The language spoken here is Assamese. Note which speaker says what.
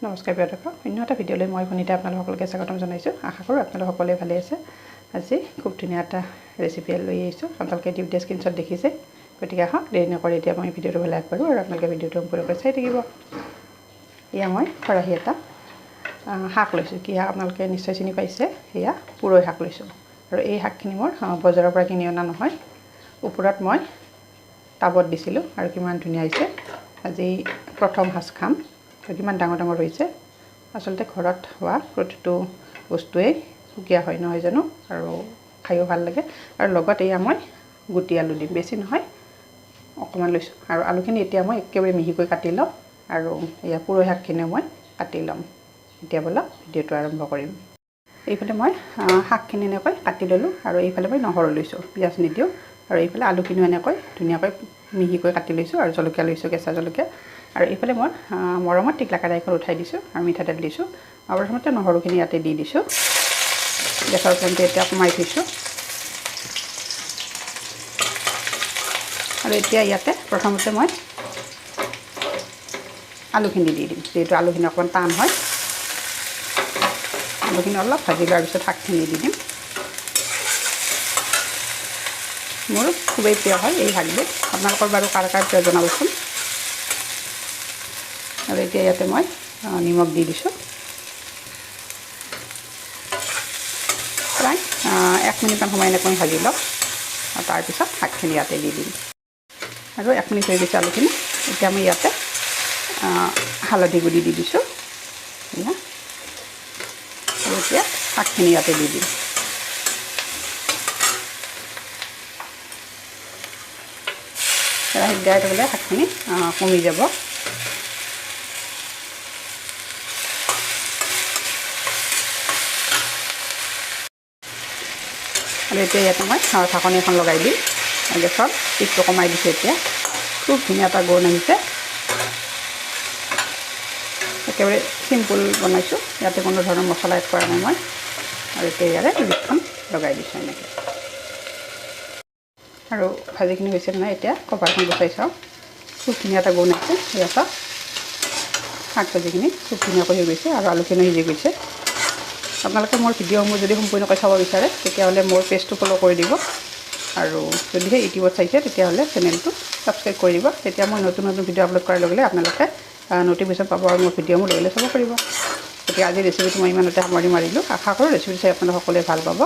Speaker 1: নমস্কাৰ প্ৰিয় দৰ্শক, অন্য এটা ভিডিঅ'লৈ মই ভনিতা আপোনালোক সকলোকে স্বাগতম জনাইছোঁ। আশা কৰোঁ আপোনালোক সকলোৱে ভালে আছে। আজি খুব ধুনীয়া এটা ৰেচিপি লৈ আহিছোঁ। আপোনালোকে ইউটিউব স্ক্ৰীনশ্বট দেখিছে, গতিকে আহক দেৰি নকৰি এতিয়া মই ভিডিঅ'টো ভালে আগবাঢ়োঁ আৰু আপোনালোকে ভিডিঅ'টো সম্পূৰ্ণকৈ চাই থাকিব। এয়া মই খৰাহি এটা শাক লৈছোঁ। কি শাক আপোনালোকে নিশ্চয় চিনি পাইছে, এয়া পুৰৈ শাক লৈছোঁ। আৰু এই শাকখিনি মোৰ বজাৰৰ পৰা কিনি অনা নহয়, ওপৰত মই টাবত দিছিলোঁ আৰু কিমান ধুনীয়া হৈছে। আজি প্ৰথম সাজ খাম। কিমান ডাঙৰ ডাঙৰ হৈছে। আচলতে ঘৰত হোৱা প্ৰতিটো বস্তুৱেই সুকীয়া হয় নহয় জানো, আৰু খায়ো ভাল লাগে। আৰু লগত এয়া মই গুটি আলু দিম, বেছি নহয় অকণমান লৈছোঁ। আৰু আলুখিনি এতিয়া মই একেবাৰে মিহিকৈ কাটি ল'ম আৰু এয়া পুৰৈ শাকখিনিও মই কাটি ল'ম। এতিয়া ব'লক ভিডিঅ'টো আৰম্ভ কৰিম। এইফালে মই শাকখিনি এনেকৈ কাটি ল'লোঁ আৰু এইফালে মই নহৰু লৈছোঁ, পিঁয়াজ নিদিওঁ। আৰু এইফালে আলুখিনিও এনেকৈ ধুনীয়াকৈ মিহিকৈ কাটি লৈছোঁ আৰু জলকীয়া লৈছোঁ, কেঁচা জলকীয়া। আৰু এইফালে মই মৰমত টিকলা কেৰাহীখন উঠাই দিছোঁ আৰু মিঠাতেল দিছোঁ। আৰু প্ৰথমতে নহৰুখিনি ইয়াতে দি দিছোঁ। গেছৰ ফ্লেমটো এতিয়া কমাই থৈছোঁ। আৰু এতিয়া ইয়াতে প্ৰথমতে মই আলুখিনি দি দিম, যিহেতু আলুখিনি অকণমান টান হয়। আলুখিনি অলপ ভাজি লোৱাৰ পিছত শাকখিনি দি দিম। মোৰ খুবেই প্ৰিয় হয় এই শাকবিধ, আপোনালোকৰ বাৰু কাৰ কাৰ প্ৰিয় জনাবচোন। আৰু এতিয়া ইয়াতে মই নিমখ দি দিছোঁ। প্ৰায় 1 মিনিটমান সময় এনেকৈ ভাজি লওক আৰু তাৰপিছত শাকখিনি ইয়াতে দি দিম। আৰু 1 মিনিট হৈ গৈছে আলুখিনি। এতিয়া আমি ইয়াতে হালধি গুড়ি দি দিছোঁ। আৰু এতিয়া শাকখিনি ইয়াতে দি দিম। কেৰাহীত দিয়াই থ'লে শাকখিনি কমি যাব। আৰু এতিয়া ইয়াতে মই ঢাকনি এখন লগাই দিম। গেছৰ জুইটো কমাই দিছোঁ। এতিয়া খুব ধুনীয়া এটা গোন্ধ আহিছে। একেবাৰে চিম্পুল বনাইছোঁ, ইয়াতে কোনো ধৰণৰ মছলা এড কৰা নাই মই। আৰু এতিয়া ইয়াৰে জুইখন লগাই দিছোঁ এনেকৈ। আৰু ভাজিখিনি হৈছে নাই, এতিয়া কভাৰখন গুচাই চাওঁ। খুব ধুনীয়া এটা গোন্ধ আহিছে। এয়া চাওক, শাক ভাজিখিনি খুব ধুনীয়াকৈ হৈ গৈছে আৰু আলুখিনিও সিজি গৈছে। আপোনালোকে মোৰ ভিডিঅ'সমূহ যদি সম্পূৰ্ণকৈ চাব বিচাৰে তেতিয়াহ'লে মোৰ পেজটো ফ'ল' কৰি দিব। আৰু যদিহে ইউটিউবত চাইছে তেতিয়াহ'লে চেনেলটো ছাবস্ক্ৰাইব কৰি দিব। তেতিয়া মই নতুন নতুন ভিডিঅ' আপলোড কৰাৰ লগে লগে আপোনালোকে নটিফিকেশ্যন পাব আৰু মোৰ ভিডিঅ'সমূহ লগে লগে চাব পাৰিব। গতিকে আজিৰ ৰেচিপিটো মই ইমানতে সামৰণি মাৰিলোঁ। আশা কৰোঁ ৰেচিপিটো চাই আপোনালোকে সকলোৱে ভাল পাব।